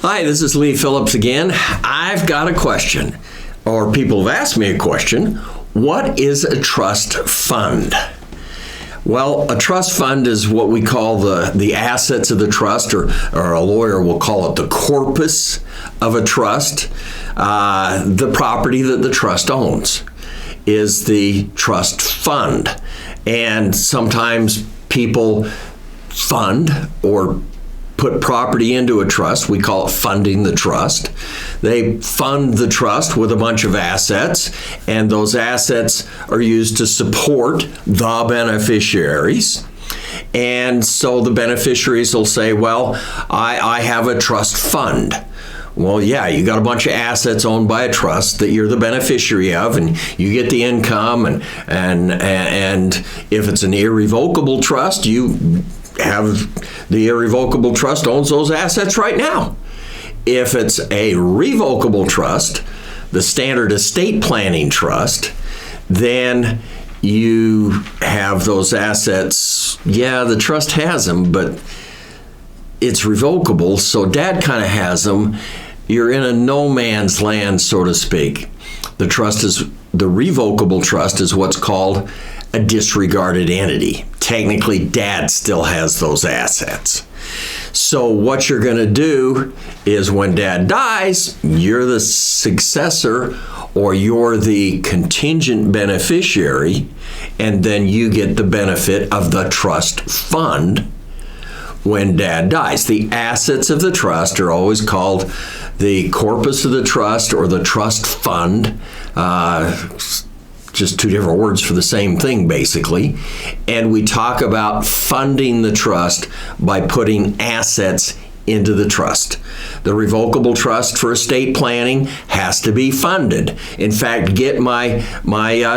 Hi, this is Lee Phillips again. I've got a question, or people have asked me a question. What is a trust fund? Well, a trust fund is what we call the assets of the trust, or a lawyer will call it the corpus of a trust. The property that the trust owns is the trust fund. And sometimes people fund or put property into a trust. We call it funding the trust. They fund the trust with a bunch of assets, and those assets are used to support the beneficiaries. And so the beneficiaries will say, well, I have a trust fund. Well, yeah, you got a bunch of assets owned by a trust that you're the beneficiary of, and you get the income, and if it's an irrevocable trust, you have the irrevocable trust owns those assets right now. If it's a revocable trust, the standard estate planning trust, then you have those assets. Yeah, the trust has them, but it's revocable, so Dad kind of has them. You're in a no man's land, so to speak. The revocable trust is what's called a disregarded entity. Technically, Dad still has those assets. So what you're going to do is when Dad dies, you're the successor, or you're the contingent beneficiary, and then you get the benefit of the trust fund when Dad dies. The assets of the trust are always called the corpus of the trust or the trust fund. Just two different words for the same thing, basically. And we talk about funding the trust by putting assets into the trust. The revocable trust for estate planning has to be funded. In fact, get my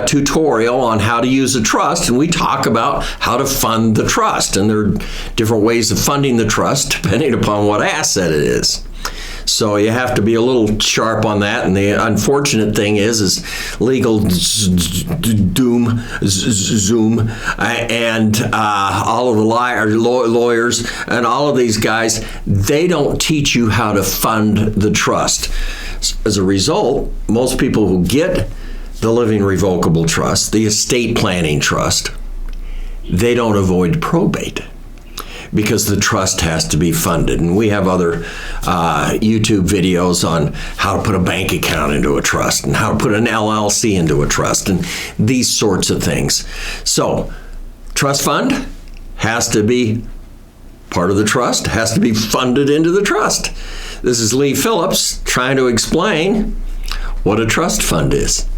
tutorial on how to use a trust, and we talk about how to fund the trust. And there are different ways of funding the trust depending upon what asset it is. So you have to be a little sharp on that. And the unfortunate thing is legal zoom, and all of the lawyers and all of these guys, they don't teach you how to fund the trust. As a result, most people who get the living revocable trust, the estate planning trust, they don't avoid probate, because the trust has to be funded. And we have other YouTube videos on how to put a bank account into a trust and how to put an LLC into a trust and these sorts of things. So, trust fund has to be part of the trust, has to be funded into the trust. This is Lee Phillips trying to explain what a trust fund is.